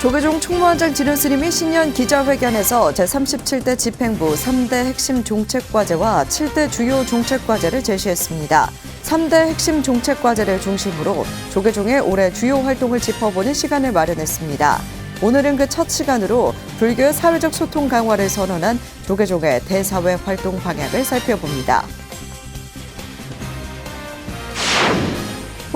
조계종 총무원장 진우 스님이 신년 기자회견에서 제37대 집행부 3대 핵심 종책과제와 7대 주요 종책과제를 제시했습니다. 3대 핵심 종책과제를 중심으로 조계종의 올해 주요 활동을 짚어보는 시간을 마련했습니다. 오늘은 그 첫 시간으로 불교의 사회적 소통 강화를 선언한 조계종의 대사회 활동 방향을 살펴봅니다.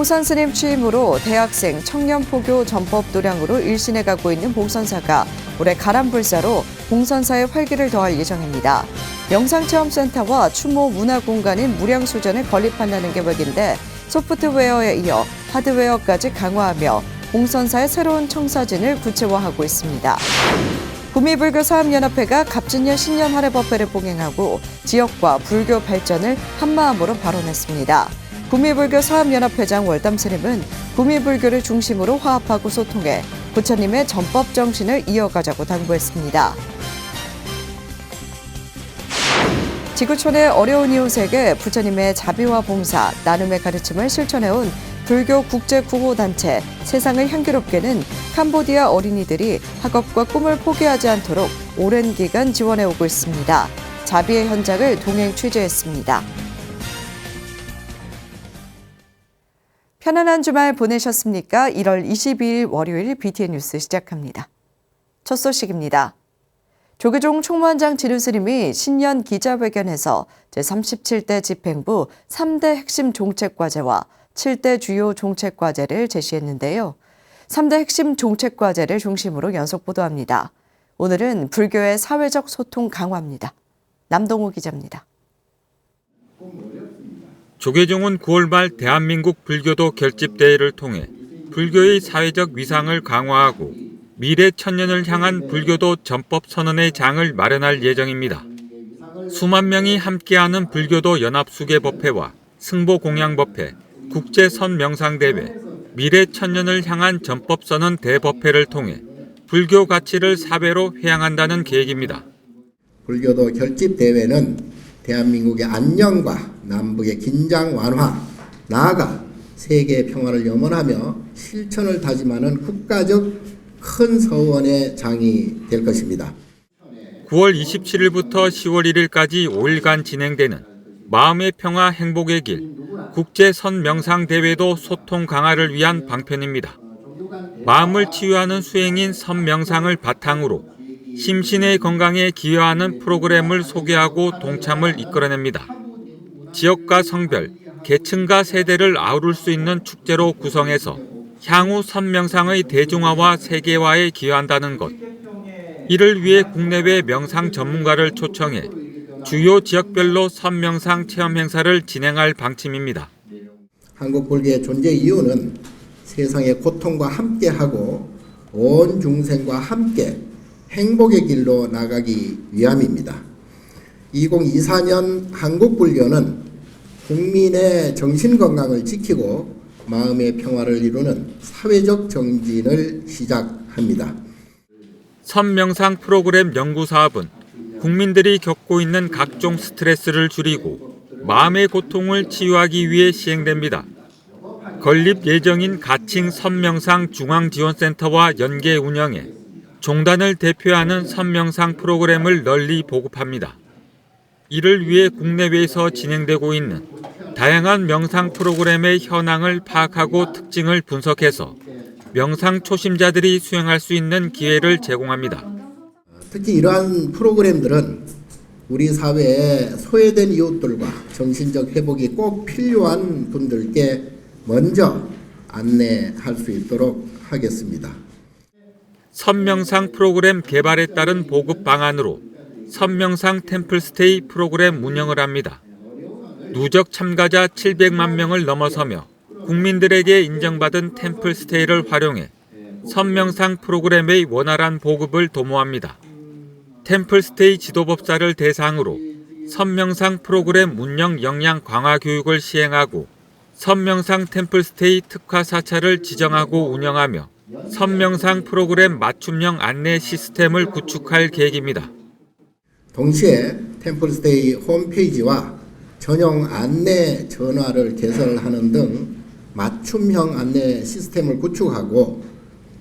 호선 스님 취임으로 대학생 청년 포교 전법 도량으로 일신해가고 있는 봉선사가 올해 가람불사로 봉선사의 활기를 더할 예정입니다. 영상체험센터와 추모 문화공간인 무량수전을 건립한다는 계획인데 소프트웨어에 이어 하드웨어까지 강화하며 봉선사의 새로운 청사진을 구체화하고 있습니다. 구미불교 사업연합회가 갑진년 신년 할애법회를 봉행하고 지역과 불교 발전을 한마음으로 발언했습니다. 구미불교 사업연합회장 월담스님은 구미불교를 중심으로 화합하고 소통해 부처님의 전법 정신을 이어가자고 당부했습니다. 지구촌의 어려운 이웃에게 부처님의 자비와 봉사, 나눔의 가르침을 실천해온 불교 국제구호단체 세상을 향기롭게는 캄보디아 어린이들이 학업과 꿈을 포기하지 않도록 오랜 기간 지원해오고 있습니다. 자비의 현장을 동행 취재했습니다. 편안한 주말 보내셨습니까? 1월 22일 월요일 BTN 뉴스 시작합니다. 첫 소식입니다. 조계종 총무원장 진우 스님이 신년 기자회견에서 제37대 집행부 3대 핵심 종책과제와 7대 주요 종책과제를 제시했는데요. 3대 핵심 종책과제를 중심으로 연속 보도합니다. 오늘은 불교의 사회적 소통 강화입니다. 남동호 기자입니다. 조계종은 9월 말 대한민국 불교도 결집대회를 통해 불교의 사회적 위상을 강화하고 미래 천년을 향한 불교도 전법 선언의 장을 마련할 예정입니다. 수만 명이 함께하는 불교도 연합수계법회와 승보공양법회, 국제선명상대회, 미래 천년을 향한 전법 선언 대법회를 통해 불교 가치를 사회로 회양한다는 계획입니다. 불교도 결집대회는 대한민국의 안녕과 남북의 긴장 완화, 나아가 세계 평화를 염원하며 실천을 다짐하는 국가적 큰 서원의 장이 될 것입니다. 9월 27일부터 10월 1일까지 5일간 진행되는 마음의 평화 행복의 길 국제선명상대회도 소통 강화를 위한 방편입니다. 마음을 치유하는 수행인 선명상을 바탕으로 심신의 건강에 기여하는 프로그램을 소개하고 동참을 이끌어냅니다. 지역과 성별, 계층과 세대를 아우를 수 있는 축제로 구성해서 향후 선명상의 대중화와 세계화에 기여한다는 것. 이를 위해 국내외 명상 전문가를 초청해 주요 지역별로 선명상 체험 행사를 진행할 방침입니다. 한국 불교의 존재 이유는 세상의 고통과 함께하고 온 중생과 함께 행복의 길로 나가기 위함입니다. 2024년 한국 불교는 국민의 정신건강을 지키고 마음의 평화를 이루는 사회적 정진을 시작합니다. 선명상 프로그램 연구 사업은 국민들이 겪고 있는 각종 스트레스를 줄이고 마음의 고통을 치유하기 위해 시행됩니다. 건립 예정인 가칭 선명상 중앙지원센터와 연계 운영해 종단을 대표하는 선명상 프로그램을 널리 보급합니다. 이를 위해 국내외에서 진행되고 있는 다양한 명상 프로그램의 현황을 파악하고 특징을 분석해서 명상 초심자들이 수행할 수 있는 기회를 제공합니다. 특히 이러한 프로그램들은 우리 사회에 소외된 이웃들과 정신적 회복이 꼭 필요한 분들께 먼저 안내할 수 있도록 하겠습니다. 선명상 프로그램 개발에 따른 보급 방안으로 선명상 템플스테이 프로그램 운영을 합니다. 누적 참가자 700만 명을 넘어서며 국민들에게 인정받은 템플스테이를 활용해 선명상 프로그램의 원활한 보급을 도모합니다. 템플스테이 지도법사를 대상으로 선명상 프로그램 운영 역량 강화 교육을 시행하고 선명상 템플스테이 특화 사찰을 지정하고 운영하며 선명상 프로그램 맞춤형 안내 시스템을 구축할 계획입니다. 동시에 템플스테이 홈페이지와 전용 안내 전화를 개설하는 등 맞춤형 안내 시스템을 구축하고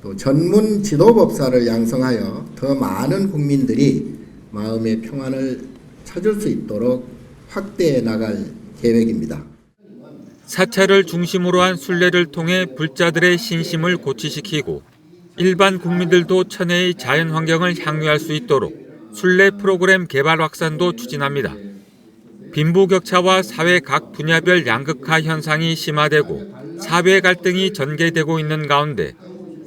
또 전문 지도법사를 양성하여 더 많은 국민들이 마음의 평안을 찾을 수 있도록 확대해 나갈 계획입니다. 사찰을 중심으로 한 순례를 통해 불자들의 신심을 고취시키고 일반 국민들도 천혜의 자연 환경을 향유할 수 있도록 순례 프로그램 개발 확산도 추진합니다. 빈부격차와 사회 각 분야별 양극화 현상이 심화되고 사회 갈등이 전개되고 있는 가운데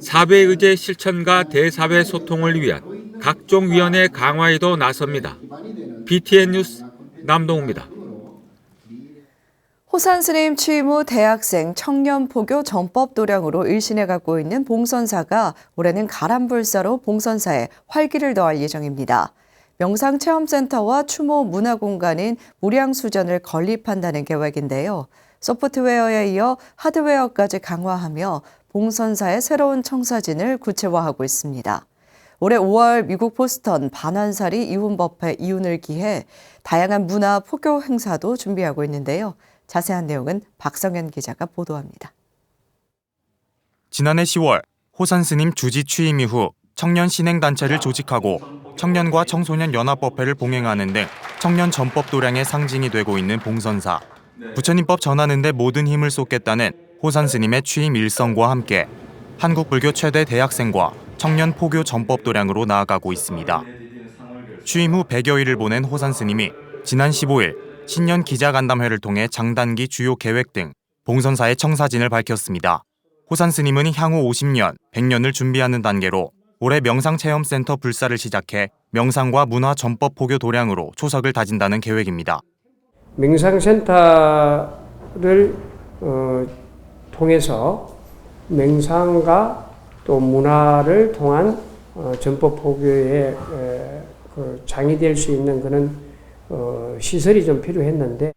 사회의제 실천과 대사회 소통을 위한 각종 위원회 강화에도 나섭니다. BTN 뉴스 남동우입니다. 호산스님 취임 후 대학생 청년포교 전법 도량으로 일신해가고 있는 봉선사가 올해는 가람불사로 봉선사에 활기를 더할 예정입니다. 명상체험센터와 추모 문화공간인 무량수전을 건립한다는 계획인데요. 소프트웨어에 이어 하드웨어까지 강화하며 봉선사의 새로운 청사진을 구체화하고 있습니다. 올해 5월 미국 보스턴 반환사리 이혼법회 이혼을 기해 다양한 문화 포교 행사도 준비하고 있는데요. 자세한 내용은 박성현 기자가 보도합니다. 지난해 10월 호산스님 주지 취임 이후 청년 신행단체를 조직하고 청년과 청소년 연합법회를 봉행하는 등 청년 전법 도량의 상징이 되고 있는 봉선사. 부처님법 전하는 데 모든 힘을 쏟겠다는 호산스님의 취임 일성과 함께 한국 불교 최대 대학생과 청년 포교 전법 도량으로 나아가고 있습니다. 취임 후 100여일을 보낸 호산스님이 지난 15일 신년 기자간담회를 통해 장단기 주요 계획 등 봉선사의 청사진을 밝혔습니다. 호산스님은 향후 50년, 100년을 준비하는 단계로 올해 명상체험센터 불사를 시작해 명상과 문화 전법 포교 도량으로 초석을 다진다는 계획입니다. 명상센터를 통해서 명상과 또 문화를 통한 전법 포교의 장이 될 수 있는 그런 시설이 좀 필요했는데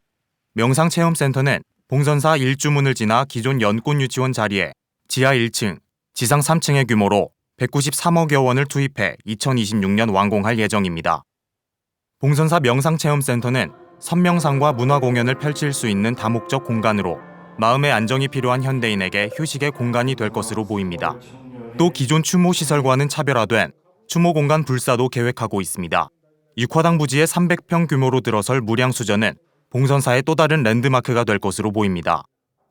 명상체험센터는 봉선사 1주문을 지나 기존 연꽃유치원 자리에 지하 1층, 지상 3층의 규모로 193억여 원을 투입해 2026년 완공할 예정입니다. 봉선사 명상체험센터는 선명상과 문화공연을 펼칠 수 있는 다목적 공간으로 마음의 안정이 필요한 현대인에게 휴식의 공간이 될 것으로 보입니다. 또 기존 추모시설과는 차별화된 추모공간 불사도 계획하고 있습니다. 육화당 부지의 300평 규모로 들어설 무량수전은 봉선사의 또 다른 랜드마크가 될 것으로 보입니다.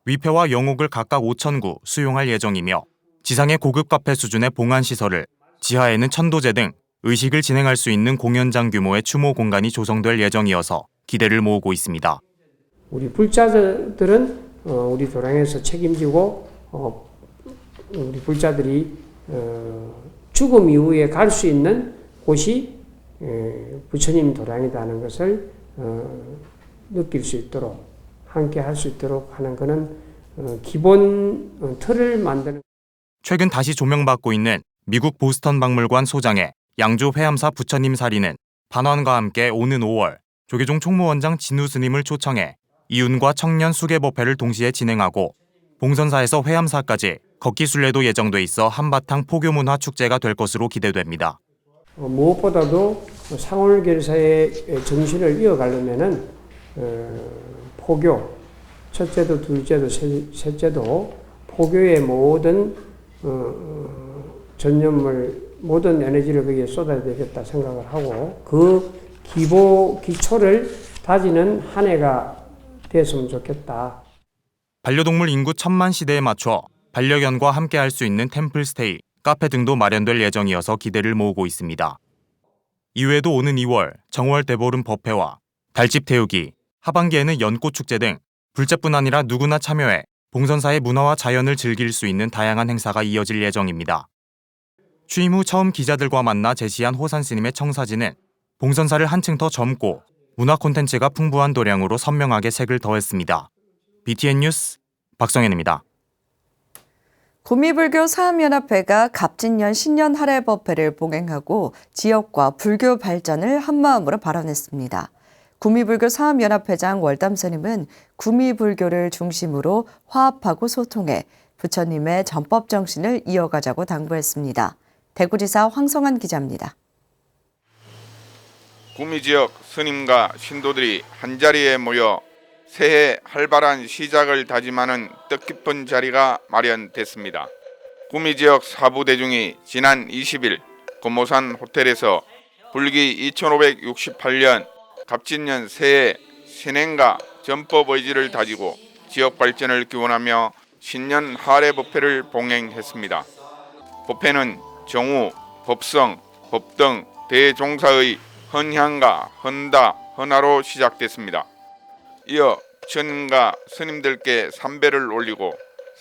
위패와 영옥을 각각 5,000구 수용할 예정이며 지상의 고급 카페 수준의 봉안시설을, 지하에는 천도제 등 의식을 진행할 수 있는 공연장 규모의 추모 공간이 조성될 예정이어서 기대를 모으고 있습니다. 우리 불자들은 우리 도량에서 책임지고 우리 불자들이 죽음 이후에 갈 수 있는 곳이 부처님 도량이라는 것을 느낄 수 있도록 함께 할 수 있도록 하는 그런 기본 틀을 만드는. 최근 다시 조명받고 있는 미국 보스턴 박물관 소장의 양조 회암사 부처님 사리는 반환과 함께 오는 5월 조계종 총무원장 진우 스님을 초청해 이윤과 청년 수계법회를 동시에 진행하고 봉선사에서 회암사까지 걷기 순례도 예정돼 있어 한바탕 포교문화 축제가 될 것으로 기대됩니다. 무엇보다도 상월결사의 정신을 이어가려면은 포교, 첫째도 둘째도 셋째도 포교의 모든 전념을 모든 에너지를 거기에 쏟아야 되겠다 생각을 하고 그 기초를 다지는 한 해가 됐으면 좋겠다. 반려동물 인구 1000만 시대에 맞춰 반려견과 함께 할 수 있는 템플스테이, 카페 등도 마련될 예정이어서 기대를 모으고 있습니다. 이외에도 오는 2월 정월 대보름 법회와 달집 태우기, 하반기에는 연꽃축제 등 불자뿐 아니라 누구나 참여해 봉선사의 문화와 자연을 즐길 수 있는 다양한 행사가 이어질 예정입니다. 취임 후 처음 기자들과 만나 제시한 호산스님의 청사진은 봉선사를 한층 더 젊고 문화 콘텐츠가 풍부한 도량으로 선명하게 색을 더했습니다. BTN 뉴스 박성현입니다. 구미불교 사암연합회가 갑진년 신년 할애 법회를 봉행하고 지역과 불교 발전을 한마음으로 발언했습니다. 구미불교 사암연합회장 월담스님은 구미불교를 중심으로 화합하고 소통해 부처님의 전법 정신을 이어가자고 당부했습니다. 대구지사 황성한 기자입니다. 구미 지역 스님과 신도들이 한자리에 모여 새해 활발한 시작을 다짐하는 뜻깊은 자리가 마련됐습니다. 구미 지역 사부 대중이 지난 20일 금오산 호텔에서 불기 2568년 갑진년 새해 신행과 전법 의지를 다지고 지역 발전을 기원하며 신년 할애 법회를 봉행했습니다. 법회는 정우, 법성, 법등, 대종사의 헌향과 헌다, 헌화로 시작됐습니다. 이어 부처님과 스님들께 삼배를 올리고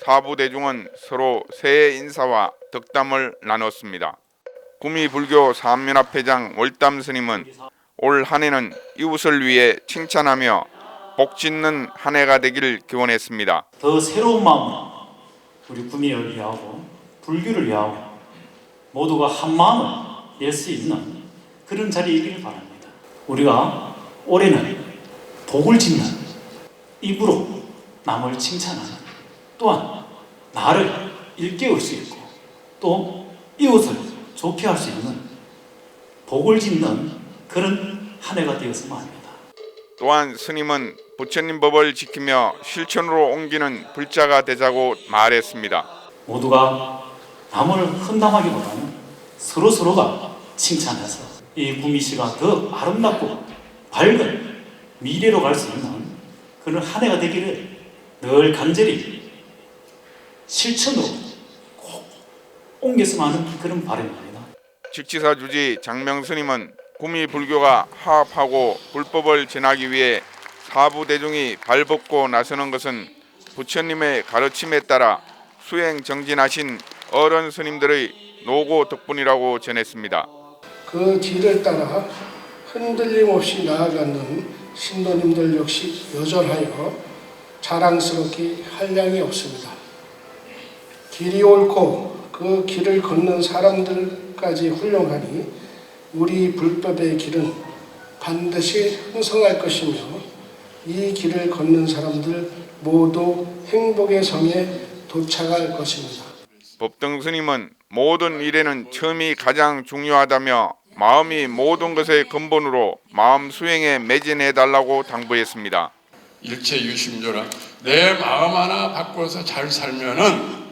사부 대중은 서로 새해 인사와 덕담을 나눴습니다. 구미 불교 사암연합회장 월담 스님은 올 한해는 이웃을 위해 칭찬하며 복 짓는 한 해가 되길 기원했습니다. 더 새로운 마음으로 우리 구미를 위하고 불교를 위하고 모두가 한 마음을 낼 수 있는 그런 자리이기를 바랍니다. 우리가 올해는 복을 짓는 입으로 남을 칭찬하는, 또한 나를 일깨울 수 있고 또 이웃을 좋게 할 수 있는 복을 짓는 그런 한 해가 되었으면 합니다. 또한 스님은 부처님 법을 지키며 실천으로 옮기는 불자가 되자고 말했습니다. 모두가 남을 험담하기보다는 서로가 칭찬해서 이 구미시가 더 아름답고 밝은 미래로 갈 수 있는 그런 한 해가 되기를 늘 간절히 실천으로 꼭 옮겼으면 하는 그런 바람입니다. 직지사 주지 장명 스님은 구미 불교가 화합하고 불법을 전하기 위해 사부 대중이 발벗고 나서는 것은 부처님의 가르침에 따라 수행 정진하신 어른 스님들의 노고 덕분이라고 전했습니다. 그 뒤를 따라 흔들림 없이 나아가는 신도님들 역시 여전하여 자랑스럽게 한량이 없습니다. 길이 옳고 그 길을 걷는 사람들까지 훌륭하니 우리 불법의 길은 반드시 흥성할 것이며 이 길을 걷는 사람들 모두 행복의 성에 도착할 것입니다. 법등 스님은 모든 일에는 처음이 가장 중요하다며 마음이 모든 것의 근본으로 마음 수행에 매진해달라고 당부했습니다. 일체 유심조라 내 마음 하나 바꿔서 잘 살면은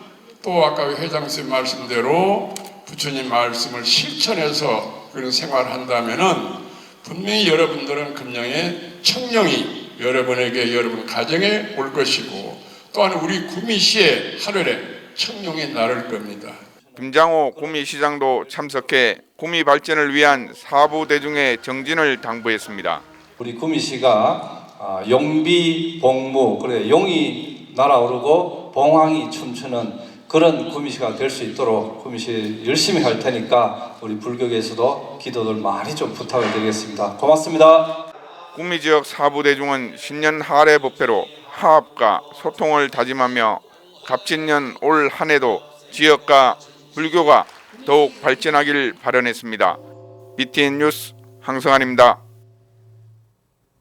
또 아까 회장님 말씀대로 부처님 말씀을 실천해서 그런 생활한다면은 분명히 여러분들은 금년에 청령이 여러분에게 여러분 가정에 올 것이고 또한 우리 구미시의 하늘에 청룡이 나를 겁니다. 김장호 구미시장도 참석해 구미 발전을 위한 사부 대중의 정진을 당부했습니다. 우리 구미시가 용비 봉무, 그래 용이 날아오르고 봉황이 춤추는 그런 구미시가 될 수 있도록 구미시 열심히 할 테니까 우리 불교계에서도 기도들 많이 좀 부탁을 드리겠습니다. 고맙습니다. 구미 지역 사부 대중은 신년 할애 법회로 화합과 소통을 다짐하며 갑진년 올 한 해도 지역과 불교가 더욱 발전하길 발언했습니다. BTN 뉴스 황성환입니다.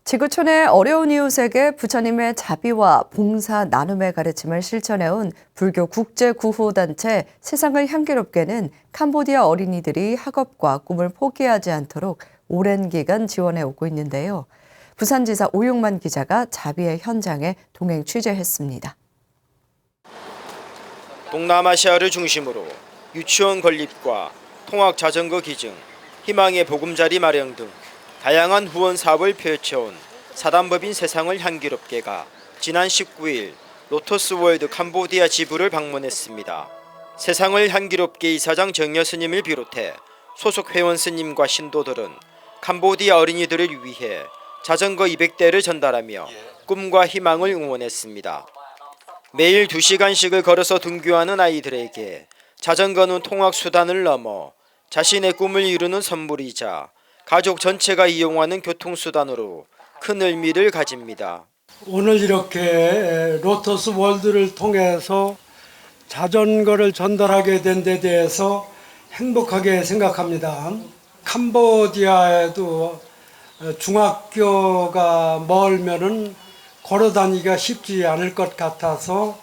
지구촌의 어려운 이웃에게 부처님의 자비와 봉사 나눔의 가르침을 실천해온 불교 국제구호단체 세상을 향기롭게는 캄보디아 어린이들이 학업과 꿈을 포기하지 않도록 오랜 기간 지원해오고 있는데요. 부산지사 오용만 기자가 자비의 현장에 동행 취재했습니다. 동남아시아를 중심으로 유치원 건립과 통학 자전거 기증, 희망의 보금자리 마련 등 다양한 후원 사업을 펼쳐온 사단법인 세상을 향기롭게가 지난 19일 로터스월드 캄보디아 지부를 방문했습니다. 세상을 향기롭게 이사장 정여 스님을 비롯해 소속 회원 스님과 신도들은 캄보디아 어린이들을 위해 자전거 200대를 전달하며 꿈과 희망을 응원했습니다. 매일 2시간씩을 걸어서 등교하는 아이들에게 자전거는 통학수단을 넘어 자신의 꿈을 이루는 선물이자 가족 전체가 이용하는 교통수단으로 큰 의미를 가집니다. 오늘 이렇게 로터스 월드를 통해서 자전거를 전달하게 된 데 대해서 행복하게 생각합니다. 캄보디아에도 중학교가 멀면은 걸어 다니기가 쉽지 않을 것 같아서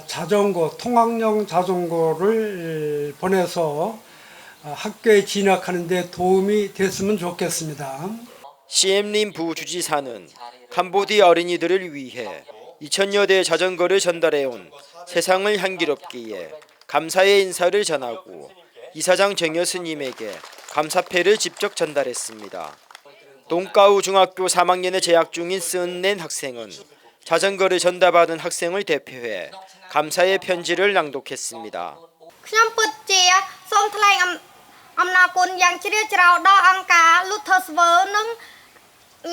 자전거, 통학용 자전거를 보내서 학교에 진학하는 데 도움이 됐으면 좋겠습니다. 시엠린 부주지사는 캄보디아 어린이들을 위해 2000여 대 자전거를 전달해온 세상을 향기롭기에 감사의 인사를 전하고 이사장 정여 스님에게 감사패를 직접 전달했습니다. 동가우 중학교 3학년에 재학 중인 쓴낸 학생은 자전거를 전달받은 학생을 대표해 감사의 편지를 낭독했습니다. ខ្ញុំពិតជាសូមថ្លែងអំណរគុណយ៉ាងជ្រាលជ្រៅដល់អង្គការលូថឺស្វើនិង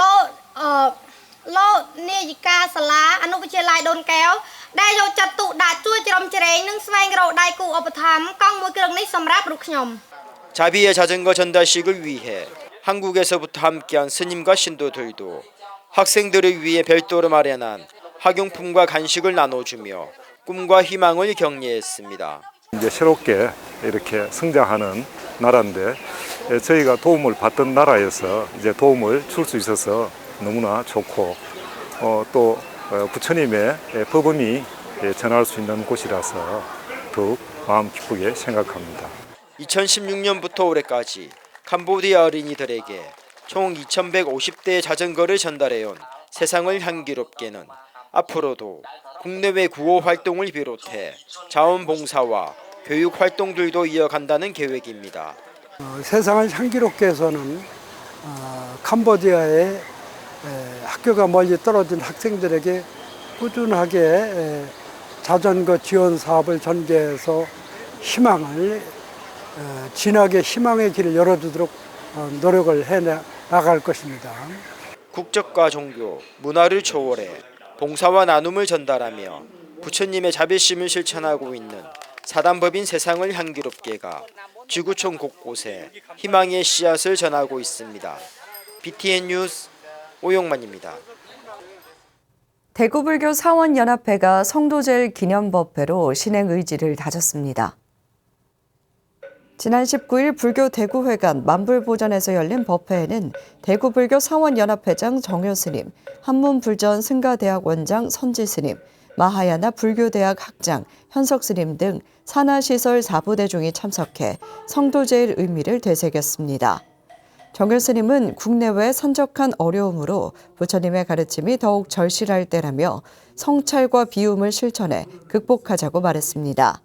លោកនាយិកាសាលាអនុវិទ្យាល័យដូនកែវដែលយកចិត្តទុកដាក់ជួយជ្រោមជ្រែងនិងស្វែងរកដៃគូឧបត្ថម្ភកង់មួយគ្រឿងនេះសម្រាប់រូបខ្ញុំ 자비의 자전거 전달식을 위해 한국에서부터 함께한 스님과 신도들도 학생들을 위해 별도로 마련한 학용품과 간식을 나눠주며 꿈과 희망을 격려했습니다. 이제 새롭게 이렇게 성장하는 나라인데 저희가 도움을 받던 나라에서 이제 도움을 줄 수 있어서 너무나 좋고 또 부처님의 법음이 전할 수 있는 곳이라서 더욱 마음 기쁘게 생각합니다. 2016년부터 올해까지 캄보디아 어린이들에게 총 2,150대의 자전거를 전달해온 세상을 향기롭게는 앞으로도 국내외 구호 활동을 비롯해 자원봉사와 교육 활동들도 이어간다는 계획입니다. 세상을 향기롭게에서는 캄보디아의 학교가 멀리 떨어진 학생들에게 꾸준하게 자전거 지원 사업을 전개해서 희망을 진하게 희망의 길을 열어주도록 노력을 해 나갈 것입니다. 국적과 종교, 문화를 초월해 봉사와 나눔을 전달하며 부처님의 자비심을 실천하고 있는 사단법인 세상을 향기롭게가 지구촌 곳곳에 희망의 씨앗을 전하고 있습니다. BTN 뉴스 오용만입니다. 대구불교 사원연합회가 성도제일 기념법회로 신행 의지를 다졌습니다. 지난 19일 불교 대구회관 만불보전에서 열린 법회에는 대구불교 사원연합회장 정효스님, 한문불전 승가대학원장 선지스님, 마하야나 불교대학 학장 현석스님 등 산하시설 4부대중이 참석해 성도제일 의미를 되새겼습니다. 정효스님은 국내외 산적한 어려움으로 부처님의 가르침이 더욱 절실할 때라며 성찰과 비움을 실천해 극복하자고 말했습니다.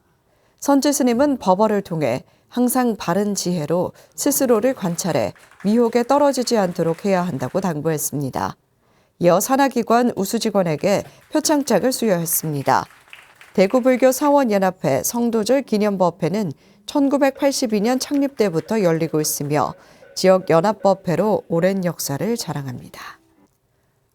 선지스님은 법어를 통해 항상 바른 지혜로 스스로를 관찰해 미혹에 떨어지지 않도록 해야 한다고 당부했습니다. 이어 산하기관 우수직원에게 표창장을 수여했습니다. 대구불교 사원연합회 성도절 기념법회는 1982년 창립 때부터 열리고 있으며 지역 연합법회로 오랜 역사를 자랑합니다.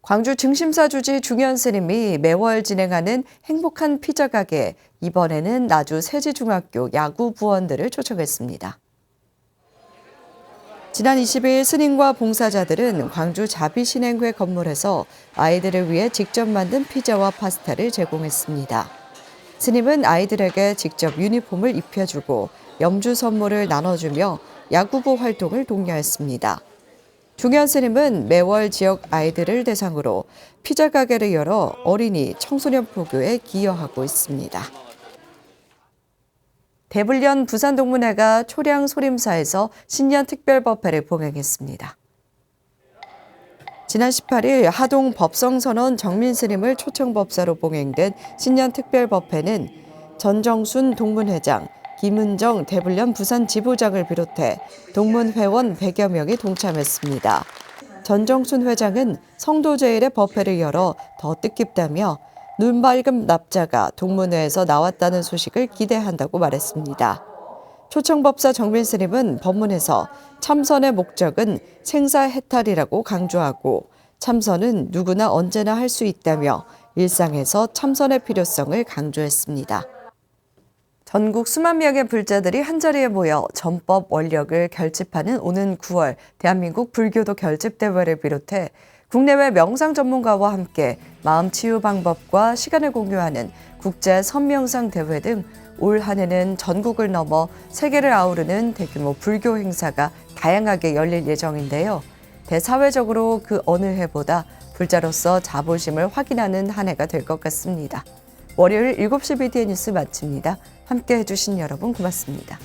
광주 증심사주지 중현 스님이 매월 진행하는 행복한 피자 가게, 이번에는 나주 세지중학교 야구 부원들을 초청했습니다. 지난 20일 스님과 봉사자들은 광주 자비신행회 건물에서 아이들을 위해 직접 만든 피자와 파스타를 제공했습니다. 스님은 아이들에게 직접 유니폼을 입혀주고 염주 선물을 나눠주며 야구부 활동을 독려했습니다. 중현 스님은 매월 지역 아이들을 대상으로 피자 가게를 열어 어린이, 청소년 포교에 기여하고 있습니다. 대불련 부산동문회가 초량 소림사에서 신년 특별법회를 봉행했습니다. 지난 18일 하동 법성선원 정민스님을 초청법사로 봉행된 신년 특별법회는 전정순 동문회장, 김은정 대불련 부산 지부장을 비롯해 동문회원 100여 명이 동참했습니다. 전정순 회장은 성도제일의 법회를 열어 더 뜻깊다며 눈밝은 납자가 동문회에서 나왔다는 소식을 기대한다고 말했습니다. 초청법사 정민스님은 법문에서 참선의 목적은 생사해탈이라고 강조하고 참선은 누구나 언제나 할 수 있다며 일상에서 참선의 필요성을 강조했습니다. 전국 수만 명의 불자들이 한자리에 모여 전법 원력을 결집하는 오는 9월 대한민국 불교도 결집대회를 비롯해 국내외 명상 전문가와 함께 마음 치유 방법과 시간을 공유하는 국제 선명상 대회 등 올 한 해는 전국을 넘어 세계를 아우르는 대규모 불교 행사가 다양하게 열릴 예정인데요. 대사회적으로 그 어느 해보다 불자로서 자부심을 확인하는 한 해가 될 것 같습니다. 월요일 7시 BTN 뉴스 마칩니다. 함께 해주신 여러분 고맙습니다.